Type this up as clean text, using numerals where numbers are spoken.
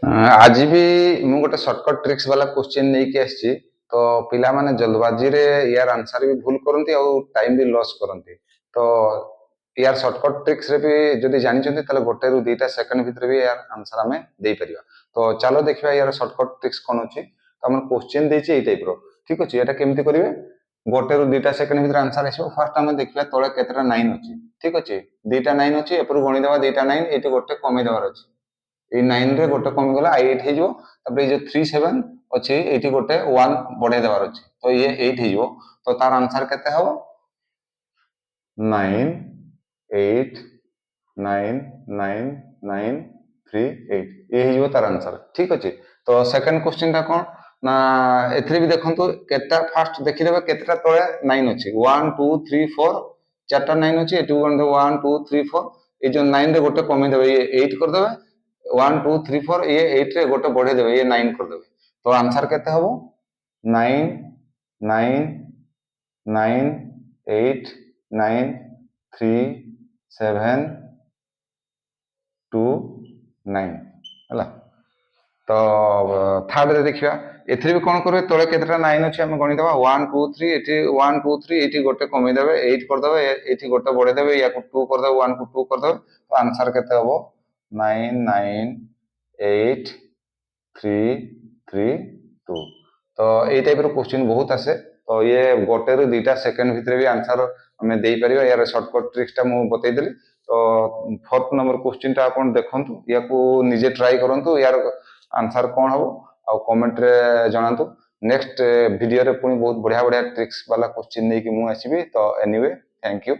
आज भी ମୁଁ ଗୋଟେ ସର୍ଟକଟ୍ ଟ୍ରିକ୍ସ ବାଲା କ୍ୱେଶ୍ଚିନ୍ ନେଇକି ଆସିଛି। ତ ପିଲାମାନେ ଜଲ୍ଦବାଜିରେ ୟାର ଆନ୍ସର ବି ଭୁଲ କରନ୍ତି ଆଉ ଟାଇମ୍ ବି ଲସ୍ କରନ୍ତି। ତ ୟାର ସର୍ଟକଟ୍ ଟ୍ରିକ୍ସରେ ବି ଯଦି ଜାଣିଛନ୍ତି ତାହେଲେ 1 ରୁ 2 ସେକେଣ୍ଡ ଭିତରେ ବି ୟାର ଆନ୍ସର ଆମେ ଦେଇପାରିବା। ତ ଚାଲ ଦେଖିବା ୟାର ସର୍ଟକଟ୍ ଟ୍ରିକ୍ସ କ'ଣ ଅଛି। ତ ଆମର କ୍ୱେଶ୍ଚିନ୍ ଦେଇଛି ଏଇ ଟାଇପ୍ର, ଠିକ୍ ଅଛି। ଏଇଟା କେମିତି କରିବେ? 1 ରୁ 2 ସେକେଣ୍ଡ ଭିତରେ ଆନ୍ସର ଆସିବ। ଫାର୍ଷ୍ଟ ଆମେ ଦେଖିବା ତଳେ କେତେଟା 9 ଅଛି, ଠିକ୍ ଅଛି। 2ଟା 9 ଅଛି, ଏପରୁ ଗଣିଦେବା 2ଟା 9, ଏଇଠି ଗୋଟେ କମେଇ ଦେବାର ଅଛି। এই 9 ରେ ଗୋଟେ କମିଗଲା, i8 ହେଇଯିବ। ତାପରେ ଏଇ ଯୋଉ 37 ଅଛି ଏଇଠି ଗୋଟେ 1 ବଢେଇ ଦେବାର ଅଛି, ତ ଇଏ 8 ହେଇଯିବ। ତ ତାର ଆନ୍ସର କେତେ ହବ? 9 8 9 9 9 3 8 ଇଏ ହେଇଯିବ ତାର ଆନ୍ସର, ଠିକ୍ ଅଛି। ତ ସେକେଣ୍ଡ କ୍ୱେଶ୍ଚିନ୍ଟା କ'ଣ ନା, ଏଥିରେ ବି ଦେଖନ୍ତୁ କେତେଟା ଫାଷ୍ଟ ଦେଖିଦେବେ କେତେଟା ତଳେ 9 ଅଛି। 1 2 3 4 ଚାରିଟା 9 ଅଛି, ଏଠୁ ଗଣିଦେବେ 1 2 3 4। ଏଇ ଯୋଉ 9 ରେ ଗୋଟେ କମେଇଦେବେ, ଇଏ 8 କରିଦେବେ। 1 2 3 4 ये 8 रे गोटे बढ़े देवे, ये 9 कर देवे। तो आंसर केते हबो? 9 9 9 8 9 3 7 2 9 ହେଲା। तो थर्ड रे देखिया, एथि भी कोन करबे, तळे केतेटा 9 अछि हम गणि देबा। 1 2 3 एथि 1 2 3 एथि गोटे कमी देबे, 8 कर देबे। एथि गोटे बढ़े देबे, या को 2 कर देबे, 1 को 2 कर देबे। तो आंसर केते हबो? 9 9 8 3 3 2। तो এই টাইপর क्वेश्चन बहुत आसे। तो ये 1 ରୁ 2 सेकेंड भितर भी आंसर हमें दे परिबा। यार शॉर्टकट ट्रिक्स टा मु बतई देली। तो फोर्थ नंबर क्वेश्चन टा आपण देखंतु, या को निजे ट्राई करंतु, यार आंसर कोन हबो आ कमेंट रे जणांतु। नेक्स्ट वीडियो रे पुनी बहुत बढ़िया बढ़िया ट्रिक्स वाला क्वेश्चन नै कि मु आसीबी। तो एनीवे थैंक यू।